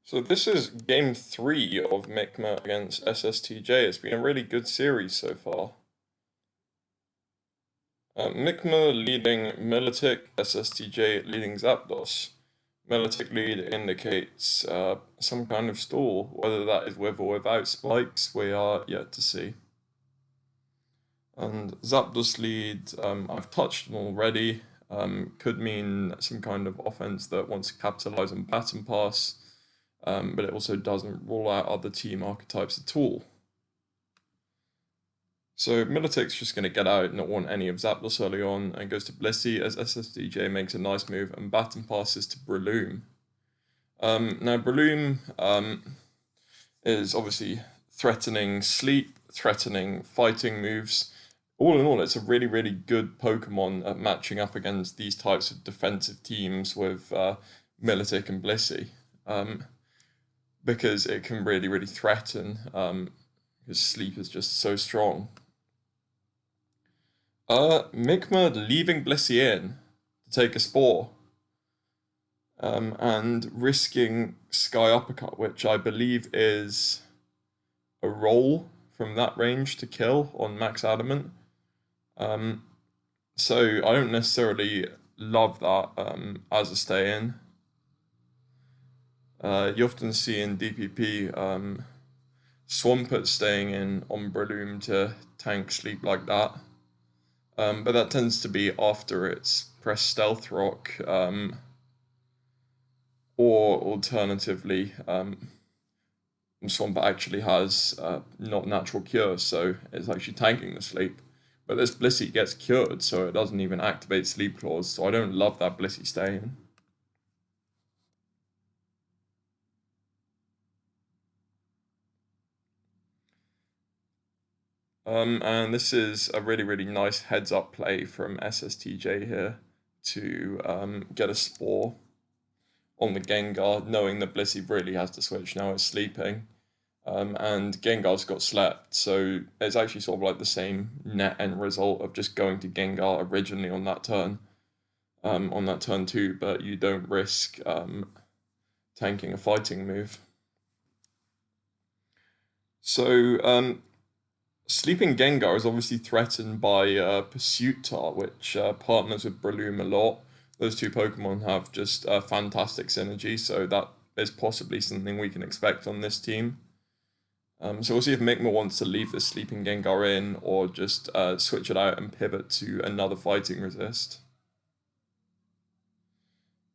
So this is game 3 of Mikmer against Sstj. It's been a really good series so far. Mikmer leading Militic, Sstj leading Zapdos. Militic lead indicates some kind of stall, whether that is with or without spikes, we are yet to see. And Zapdos lead, I've touched on already, could mean some kind of offense that wants to capitalize on Baton Pass. But it also doesn't rule out other team archetypes at all. So Militic's just going to get out, not want any of Zapdos early on, and goes to Blissey as Sstj makes a nice move and Baton passes to Breloom. Now Breloom is obviously threatening sleep, threatening fighting moves. All in all, it's a really, really good Pokemon at matching up against these types of defensive teams with Militic and Blissey. Because it can really, really threaten, because sleep is just so strong. Mikmer leaving Blissey in to take a Spore, and risking Sky Uppercut, which I believe is a roll from that range to kill on Max Adamant. So I don't necessarily love that as a stay-in. You often see in DPP Swampert staying in on Breloom to tank sleep like that. But that tends to be after it's press Stealth Rock, or alternatively, Swampert actually has not Natural Cure, so it's actually tanking the sleep. But this Blissey gets cured, so it doesn't even activate Sleep Clause, so I don't love that Blissey stay-in. And this is a really, really nice heads-up play from Sstj here to get a Spore on the Gengar, knowing that Blissey really has to switch now it's sleeping. And Gengar's got slept, so it's actually sort of like the same net end result of just going to Gengar originally on that turn 2, but you don't risk tanking a fighting move. So Sleeping Gengar is obviously threatened by Pursuit Tart, which partners with Breloom a lot. Those two Pokemon have just fantastic synergy, so that is possibly something we can expect on this team. So we'll see if Mikmer wants to leave the Sleeping Gengar in or just switch it out and pivot to another fighting resist.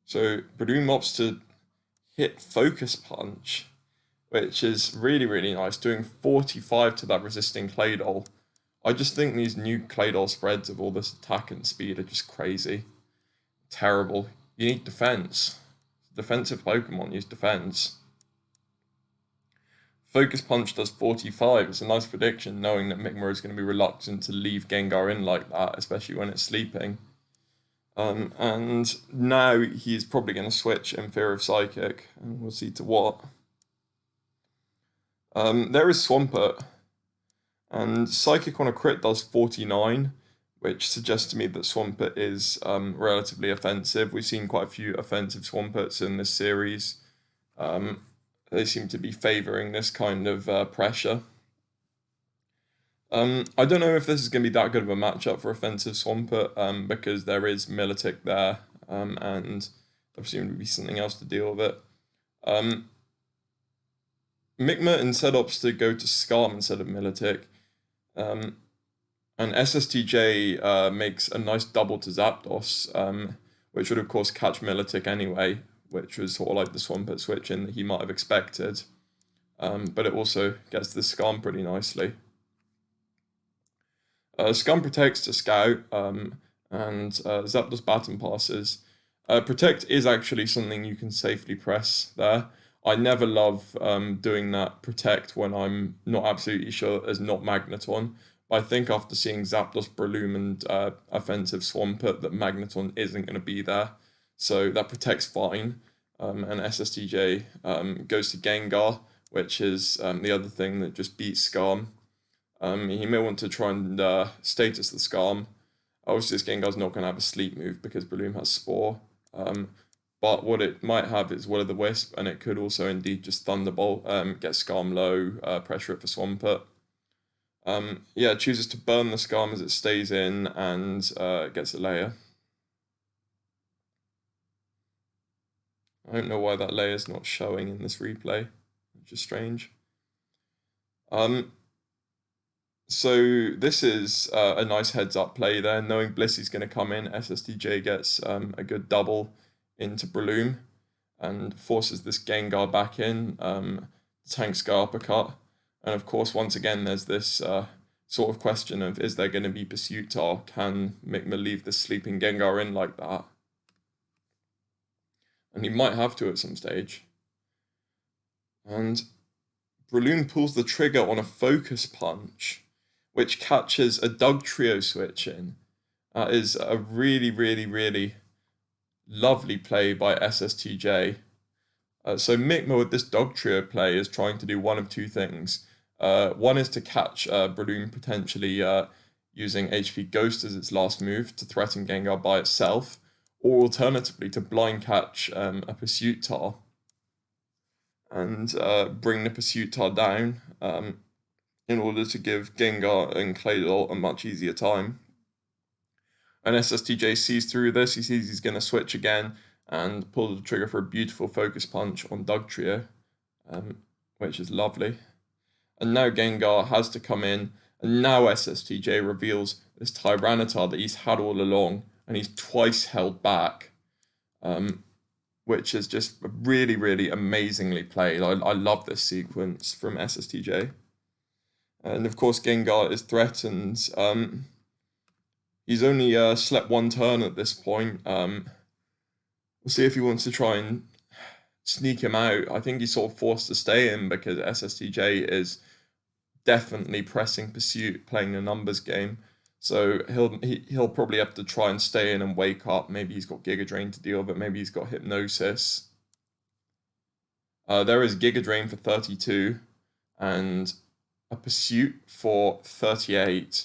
So Breloom opts to hit Focus Punch, which is really, really nice, doing 45 to that resisting Claydol. I just think these new Claydol spreads of all this attack and speed are just crazy. Terrible. You need defense. Defensive Pokemon use defense. Focus Punch does 45. It's a nice prediction, knowing that Mikmer is going to be reluctant to leave Gengar in like that, especially when it's sleeping. And now he's probably going to switch in fear of Psychic, and we'll see to what. There is Swampert, and Psychic on a crit does 49, which suggests to me that Swampert is relatively offensive. We've seen quite a few offensive Swamperts in this series. They seem to be favouring this kind of pressure. I don't know if this is going to be that good of a matchup for offensive Swampert, because there is Militic there, and there seems to be something else to deal with it. Mikmer instead opts to go to Scarm instead of Militic, and Sstj makes a nice double to Zapdos, which would of course catch Militic anyway, which was sort of like the Swampert switch in that he might have expected, but it also gets the Scarm pretty nicely. Scum protects to Scout, and Zapdos Baton passes. Protect is actually something you can safely press there. I never love doing that Protect when I'm not absolutely sure that there's not Magneton. But I think after seeing Zapdos, Breloom, and offensive Swampert that Magneton isn't going to be there. So that Protect's fine. And Sstj goes to Gengar, which is the other thing that just beats Scarm. He may want to try and status the Scarm. Obviously, this Gengar's not going to have a sleep move because Breloom has Spore. but what it might have is Will-o'-the-Wisp, and it could also indeed just Thunderbolt, get Skarm low, pressure it for Swampert. Yeah, it chooses to burn the Skarm as it stays in and gets a layer. I don't know why that layer is not showing in this replay, which is strange. So this is a nice heads-up play there. Knowing Blissy's going to come in, Sstj gets a good double into Breloom and forces this Gengar back in, tanks go uppercut. And of course, once again, there's this sort of question of, is there going to be Pursuit, or can Mikmer leave the sleeping Gengar in like that? And he might have to at some stage. And Breloom pulls the trigger on a Focus Punch, which catches a Dugtrio switch in. That is a really, really, really lovely play by Sstj. So Mikmer with this Dugtrio play is trying to do one of two things. One is to catch Breloom potentially using HP Ghost as its last move to threaten Gengar by itself, or alternatively to blind catch a Pursuit Tar and bring the Pursuit Tar down in order to give Gengar and Claydol a much easier time. And Sstj sees through this, he sees he's going to switch again and pull the trigger for a beautiful Focus Punch on Dugtrio, which is lovely. And now Gengar has to come in, and now Sstj reveals this Tyranitar that he's had all along, and he's twice held back, which is just really, really amazingly played. I love this sequence from Sstj. And of course, Gengar is threatened. He's only slept one turn at this point. We'll see if he wants to try and sneak him out. I think he's sort of forced to stay in because Sstj is definitely pressing Pursuit, playing the numbers game. So he'll probably have to try and stay in and wake up. Maybe he's got Giga Drain to deal with it. Maybe he's got Hypnosis. There is Giga Drain for 32 and a Pursuit for 38,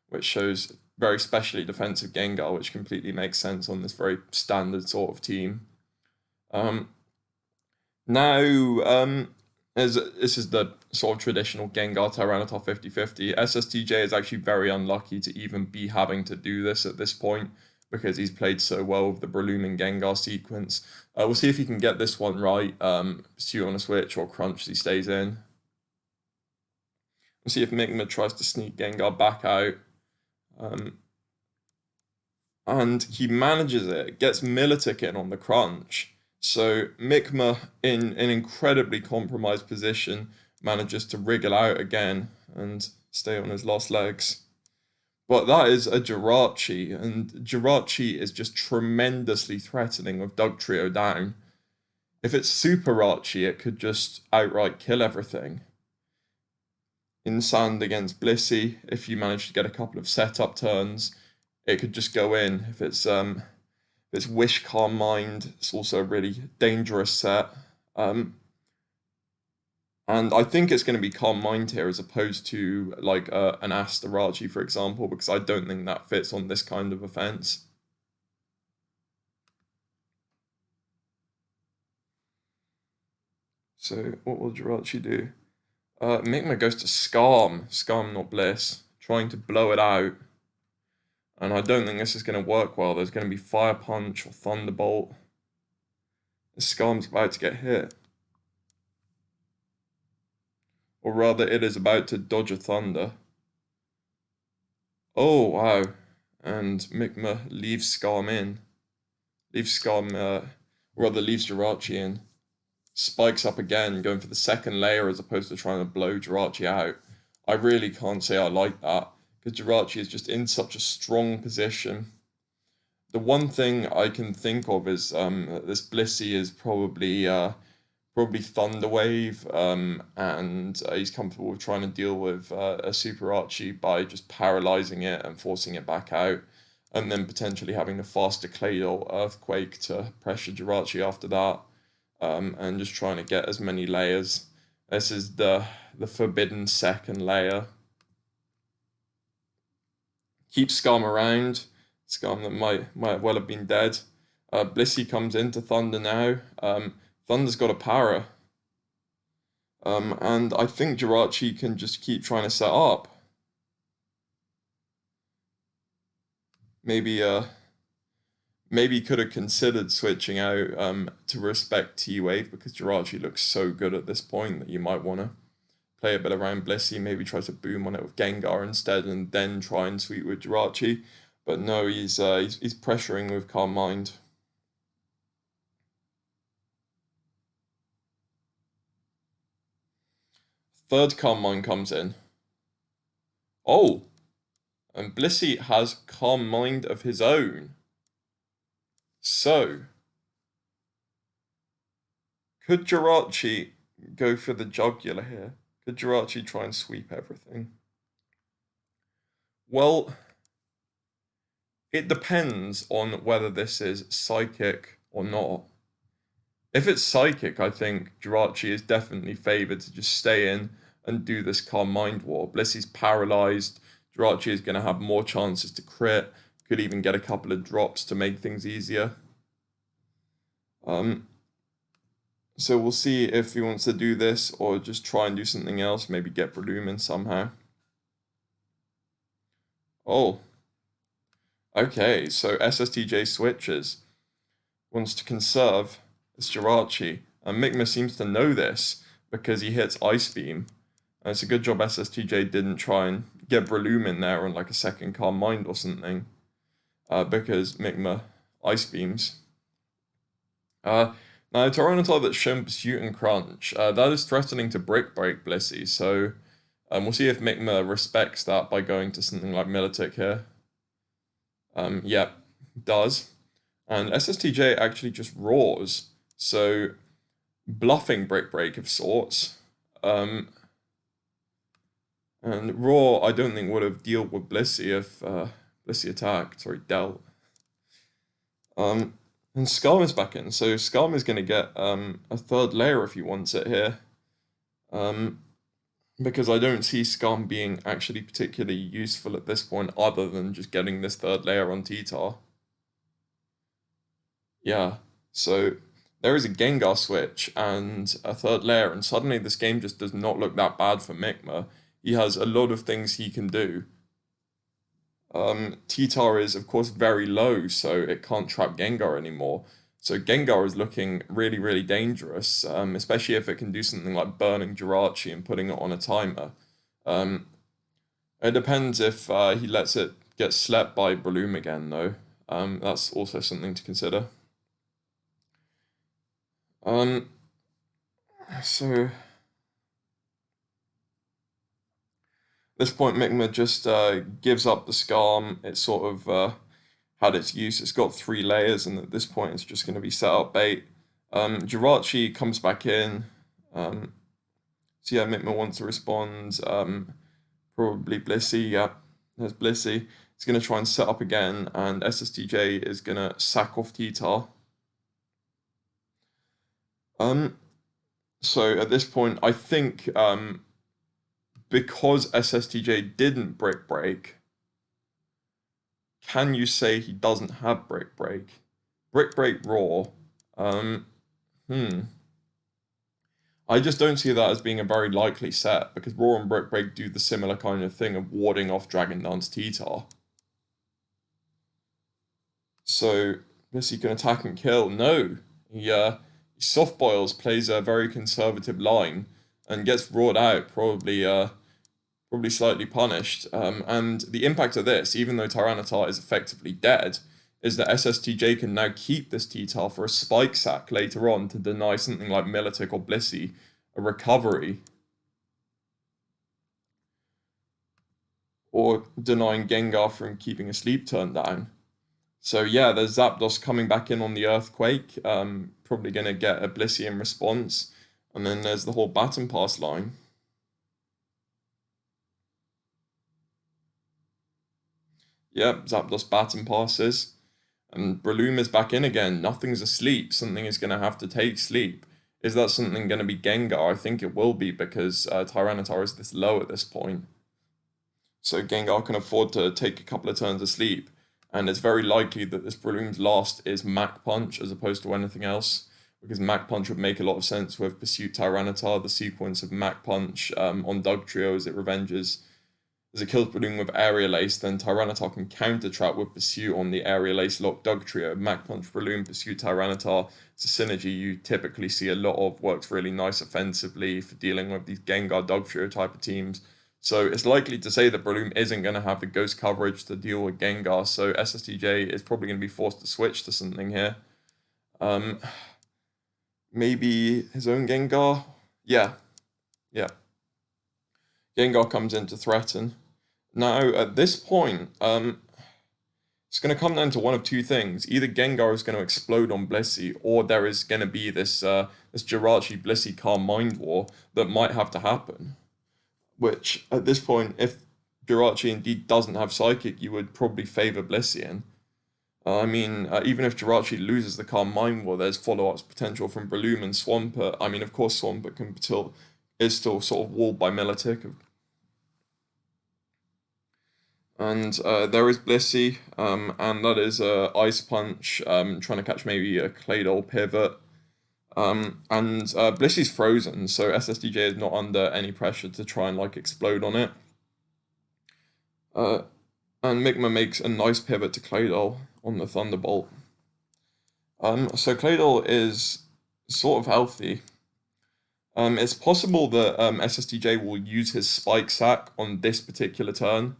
which shows very specially defensive Gengar, which completely makes sense on this very standard sort of team. This is the sort of traditional Gengar Tyranitar 50-50. Sstj is actually very unlucky to even be having to do this at this point because he's played so well with the Breloom and Gengar sequence. We'll see if he can get this one right. Pursuit on a switch or Crunch as he stays in. We'll see if Mikmer tries to sneak Gengar back out. And he manages it, gets Milotic in on the Crunch. So Mikmer, in an incredibly compromised position, manages to wriggle out again and stay on his last legs. But that is a Jirachi, and Jirachi is just tremendously threatening with Dugtrio down. If it's Super Rachi, it could just outright kill everything. In Sand against Blissey, if you manage to get a couple of setup turns, it could just go in. If it's Wish Calm Mind, it's also a really dangerous set. And I think it's going to be Calm Mind here as opposed to like an Asterachi, for example, because I don't think that fits on this kind of offense. So what will Jirachi do? Mikmer goes to Skarm, not Bliss, trying to blow it out. And I don't think this is going to work well. There's going to be Fire Punch or Thunderbolt. The Skarm's about to get hit. Or rather, it is about to dodge a Thunder. Oh, wow. And Mikmer leaves Skarm in. Leaves Jirachi in. Spikes up again, going for the second layer as opposed to trying to blow Jirachi out. I really can't say I like that, because Jirachi is just in such a strong position. The one thing I can think of is this Blissey is probably Thunder Wave, and he's comfortable with trying to deal with a Super Archie by just paralyzing it and forcing it back out, and then potentially having the faster Claydol Earthquake to pressure Jirachi after that, and just trying to get as many layers. This is the forbidden second layer. Keep Skarm around. Skarm that might well have been dead. Blissey comes into Thunder now. Thunder's got a para. And I think Jirachi can just keep trying to set up. Maybe could have considered switching out to respect T-Wave, because Jirachi looks so good at this point that you might want to play a bit around Blissey, maybe try to boom on it with Gengar instead, and then try and sweep with Jirachi. But no, he's pressuring with Calm Mind. Third Calm Mind comes in. Oh! And Blissey has Calm Mind of his own. So, could Jirachi go for the jugular here? Could Jirachi try and sweep everything? Well, it depends on whether this is psychic or not. If it's psychic, I think Jirachi is definitely favoured to just stay in and do this Calm Mind War. Blissey's paralysed. Jirachi is going to have more chances to crit. Could even get a couple of drops to make things easier. So we'll see if he wants to do this or just try and do something else. Maybe get Breloom in somehow. Oh. Okay, so Sstj switches. Wants to conserve. It's Jirachi. And Mikmer seems to know this because he hits Ice Beam. And it's a good job Sstj didn't try and get Breloom in there on like a second Calm Mind or something. Because Mikmer Ice Beams. Now, Tyranitar that's shown Pursuit and Crunch, that is threatening to Brick Break Blissey, so we'll see if Mikmer respects that by going to something like Milotic here. Yep, does. And Sstj actually just roars, so bluffing Brick Break of sorts. And Roar, I don't think would have dealt with Blissey if Blissey dealt. And Skarm is back in, so Skarm is going to get a third layer if he wants it here. Because I don't see Skarm being actually particularly useful at this point, other than just getting this third layer on T-Tar. Yeah, so there is a Gengar switch and a third layer, and suddenly this game just does not look that bad for Mikmer. He has a lot of things he can do. T-Tar is, of course, very low, so it can't trap Gengar anymore. So Gengar is looking really, really dangerous, especially if it can do something like burning Jirachi and putting it on a timer. It depends if he lets it get slept by Breloom again, though. That's also something to consider. So... At this point, Mikmer just gives up the Skarm. It's sort of had its use. It's got 3 layers, and at this point, it's just going to be set up bait. Jirachi comes back in. So yeah, Mikmer wants to respond. Probably Blissey. Yeah, there's Blissey. He's going to try and set up again, and Sstj is going to sack off T-Tar. So at this point, I think... because Sstj didn't Brick Break, can you say he doesn't have Brick Break? Brick Break Roar. I just don't see that as being a very likely set, because Roar and Brick Break do the similar kind of thing of warding off Dragon Dance T-Tar. So, yes, he can attack and kill. No, he soft boils, plays a very conservative line, and gets roared out, probably slightly punished. And the impact of this, even though Tyranitar is effectively dead, is that Sstj can now keep this T-Tar for a Spike Sack later on to deny something like Milotic or Blissey a recovery. Or denying Gengar from keeping a Sleep Turn down. So yeah, there's Zapdos coming back in on the Earthquake, probably going to get a Blissey in response. And then there's the whole Baton Pass line. Yep, Zapdos Baton passes. And Breloom is back in again. Nothing's asleep. Something is going to have to take sleep. Is that something going to be Gengar? I think it will be, because Tyranitar is this low at this point. So Gengar can afford to take a couple of turns of sleep. and it's very likely that this Breloom's last is Mach Punch as opposed to anything else, because Mach Punch would make a lot of sense with Pursuit Tyranitar, the sequence of Mach Punch on Dugtrio as it revenges. As it kills Breloom with Aerial Ace, then Tyranitar can counter trap with Pursuit on the Aerial Ace lock Dugtrio. Mach Punch Breloom, Pursuit Tyranitar. It's a synergy you typically see a lot of, works really nice offensively for dealing with these Gengar Dugtrio type of teams. So it's likely to say that Breloom isn't going to have the ghost coverage to deal with Gengar, so Sstj is probably going to be forced to switch to something here. Maybe his own Gengar? Yeah. Gengar comes in to threaten. Now, at this point, it's going to come down to one of two things. Either Gengar is going to explode on Blissey, or there is going to be this Jirachi Blissey Calm Mind War that might have to happen. Which, at this point, if Jirachi indeed doesn't have Psychic, you would probably favour Blissey. Even if Jirachi loses the Calm Mind War, there's follow-ups potential from Breloom and Swampert. Of course, Swampert is still sort of walled by Milotic. And there is Blissey, and that is Ice Punch, trying to catch maybe a Claydol pivot. Blissey's frozen, so Sstj is not under any pressure to try and explode on it. And Mikmer makes a nice pivot to Claydol on the Thunderbolt. So Claydol is sort of healthy. It's possible that Sstj will use his Spike Sack on this particular turn,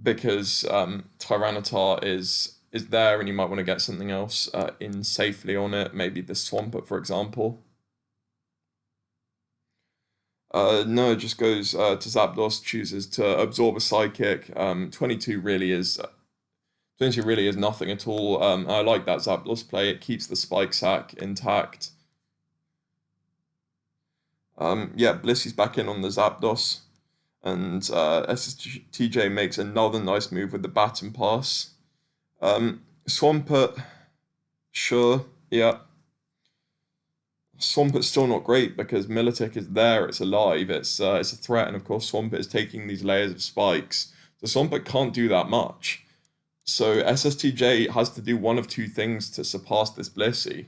because Tyranitar is there, and you might want to get something else in safely on it, maybe the Swampert, for example. No, it just goes to Zapdos, chooses to absorb a Psychic. 22 really is nothing at all. I like that Zapdos play. It keeps the Spike Sack intact. Blissey's back in on the Zapdos, and Sstj makes another nice move with the Baton Pass. Swampert, sure, yeah. Swampert's still not great because Milotic is there, it's alive, it's a threat, and of course Swampert is taking these layers of spikes. So Swampert can't do that much. So Sstj has to do one of two things to surpass this Blissey.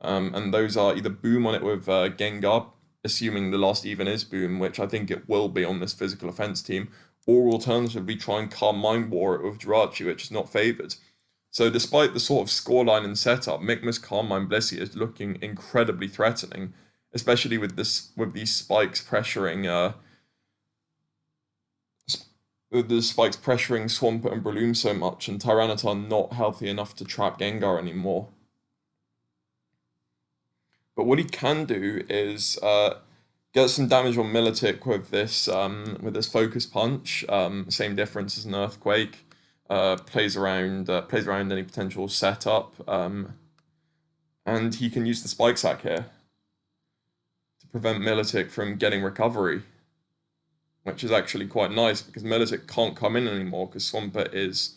And those are either Boom on it with Gengar, assuming the last even is Boom, which I think it will be on this physical offense team, or alternatively try and Calm Mind War it with Jirachi, which is not favoured. So despite the sort of scoreline and setup, Mikmer's Calm Mind Blissey is looking incredibly threatening, especially with these spikes pressuring Swampert and Breloom so much, and Tyranitar not healthy enough to trap Gengar anymore. But what he can do is get some damage on Milotic with this Focus Punch. Same difference as an Earthquake. Plays around any potential setup, and he can use the Spike Sack here to prevent Milotic from getting recovery, which is actually quite nice because Milotic can't come in anymore because Swampert is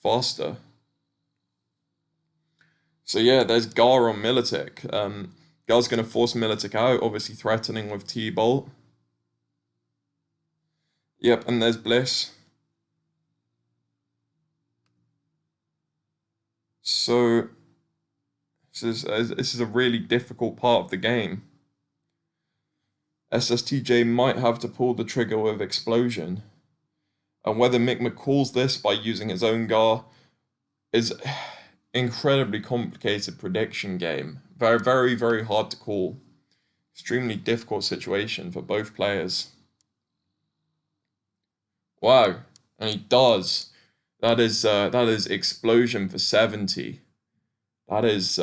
faster. So yeah, there's Gar on Milotic. Gar's going to force Milotic out, obviously threatening with T-Bolt. Yep, and there's Bliss. So this is a really difficult part of the game. Sstj might have to pull the trigger with Explosion. And whether Mikmer calls this by using his own Gar is incredibly complicated prediction game. Very, very, very hard to call. Extremely difficult situation for both players. Wow, and he does. That is Explosion for 70. That is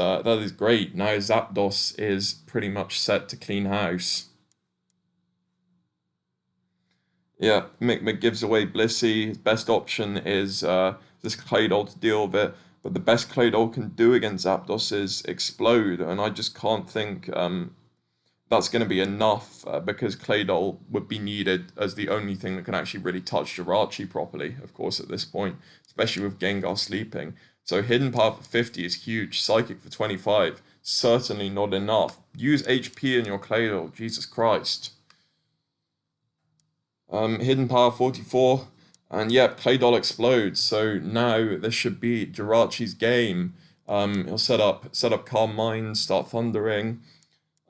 great. Now Zapdos is pretty much set to clean house. Yeah, Mikmer gives away Blissey. His best option is this Claydol to deal with it. But the best Claydol can do against Zapdos is Explode. And I just can't think that's going to be enough because Claydol would be needed as the only thing that can actually really touch Jirachi properly, of course, at this point, especially with Gengar sleeping. So Hidden Power for 50 is huge. Psychic for 25, certainly not enough. Use HP in your Claydol, Jesus Christ. Hidden Power 44, And yep, Claydol explodes. So now this should be Jirachi's game. He'll set up Calm Mind, start thundering.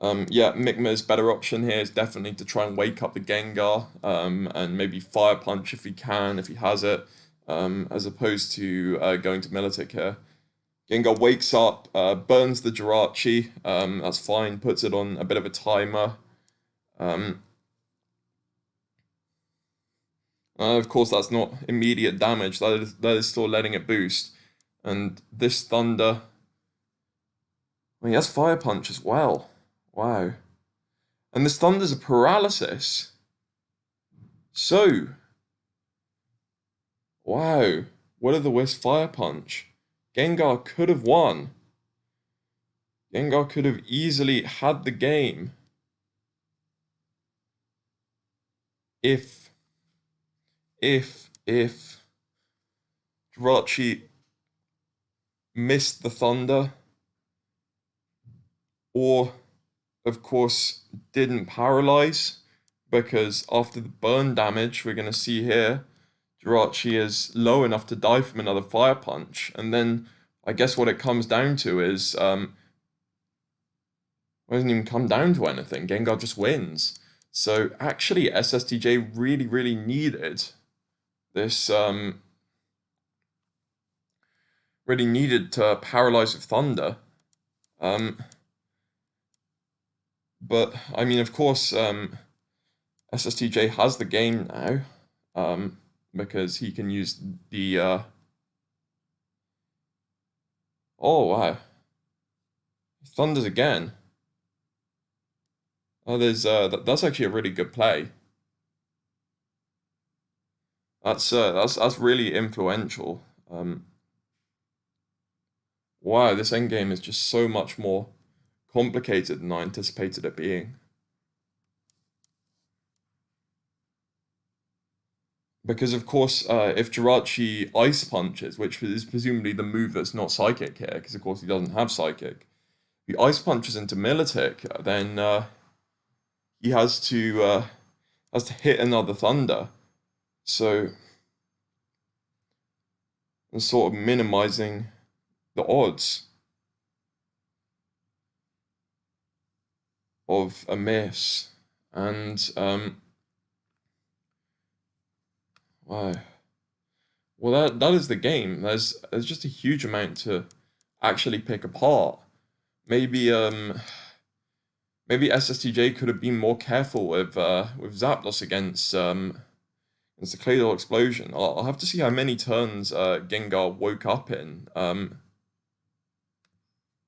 Yeah, Mikmer's better option here is definitely to try and wake up the Gengar, and maybe Fire Punch if he can, if he has it, as opposed to going to Milotic here. Gengar wakes up, burns the Jirachi, that's fine, puts it on a bit of a timer. Um, of course, that's not immediate damage, that is still letting it boost. And this Thunder, I mean, that's Fire Punch as well. Wow. And this Thunder's a paralysis. So, wow. Will-o'-the-wisp Fire Punch. Gengar could have won. Gengar could have easily had the game if Jirachi missed the Thunder, or of course didn't paralyze, because after the burn damage we're going to see here, Jirachi is low enough to die from another Fire Punch, and then I guess what it comes down to is, it doesn't even come down to anything, Gengar just wins. So actually Sstj really, really needed this, really needed to paralyze with Thunder. But, I mean, of course, Sstj has the game now, because he can use the, oh, wow. Thunders again. Oh, that's actually a really good play. That's really influential. Wow, this endgame is just so much more complicated than I anticipated it being. Because of course, if Jirachi Ice Punches, which is presumably the move that's not Psychic here, because of course he doesn't have Psychic, if he Ice Punches into Milotic, then he has to hit another Thunder. So, and sort of minimizing the odds of a miss. And wow. Well, that is the game. There's just a huge amount to actually pick apart. Maybe maybe Sstj could have been more careful with Zapdos against the Claydol explosion. I'll have to see how many turns Gengar woke up in.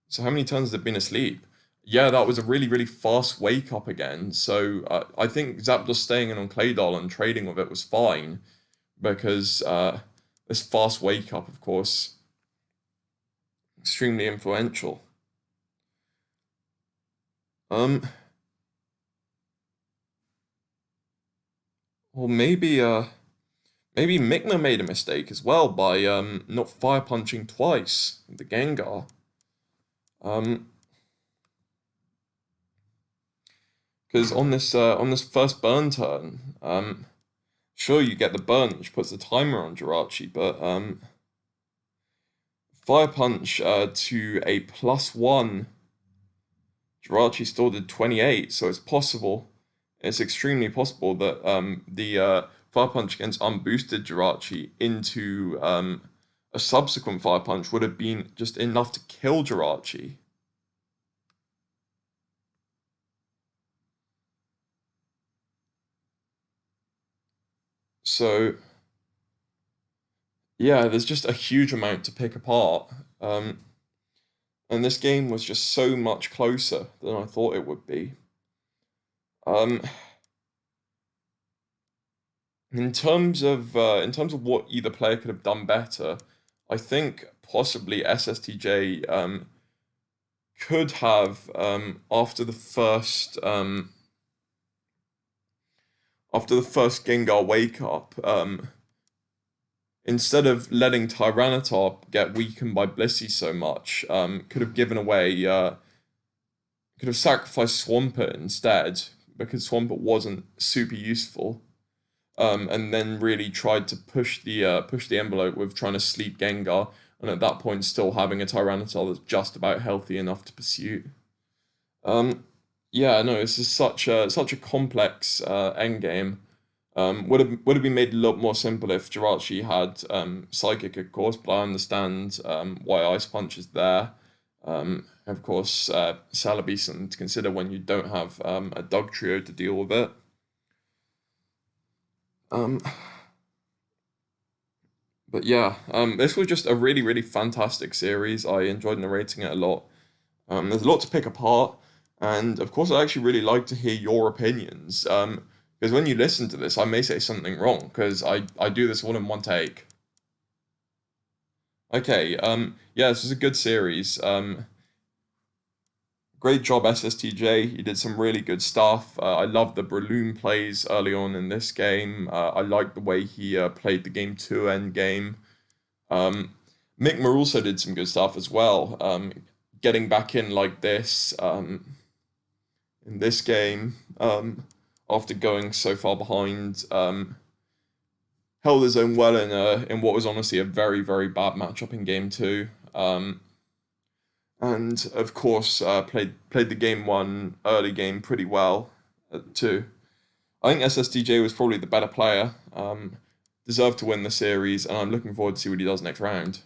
So how many turns have been asleep? Yeah, that was a really, really fast wake up again. So I think Zapdos staying in on Claydol and trading with it was fine, because this fast wake up, of course, extremely influential. Or maybe Mikmer made a mistake as well by not fire punching twice with the Gengar. Because on this first burn turn, sure you get the burn which puts the timer on Jirachi, but fire punch to a +1. Jirachi still did 28, so it's possible. It's extremely possible that the Fire Punch against unboosted Jirachi into a subsequent Fire Punch would have been just enough to kill Jirachi. So, yeah, there's just a huge amount to pick apart. And this game was just so much closer than I thought it would be. In terms of what either player could have done better, I think possibly Sstj could have, after the first Gengar wake up, instead of letting Tyranitar get weakened by Blissey so much, could have given away, could have sacrificed Swampert instead, because Swampert wasn't super useful. and then really tried to push the envelope with trying to sleep Gengar, and at that point still having a Tyranitar that's just about healthy enough to pursue. Yeah, no, this is such a complex endgame. Would have been made a lot more simple if Jirachi had Psychic, of course, but I understand why Ice Punch is there. Of course, Celebi something to consider when you don't have a dog trio to deal with it. Um, but yeah, this was just a really, really fantastic series. I enjoyed narrating it a lot. There's a lot to pick apart, and of course, I actually really like to hear your opinions. Because when you listen to this, I may say something wrong because I do this all in one take. Okay, yeah, this was a good series. Great job, Sstj. You did some really good stuff. I love the Breloom plays early on in this game. I like the way he played the game 2 end game. Um, Mikmer also did some good stuff as well. Getting back in like this in this game after going so far behind. Held his own well in what was honestly a very, very bad matchup in game 2. And of course played the game 1 early game pretty well too. I think SSDJ was probably the better player. Deserved to win the series, and I'm looking forward to see what he does next round.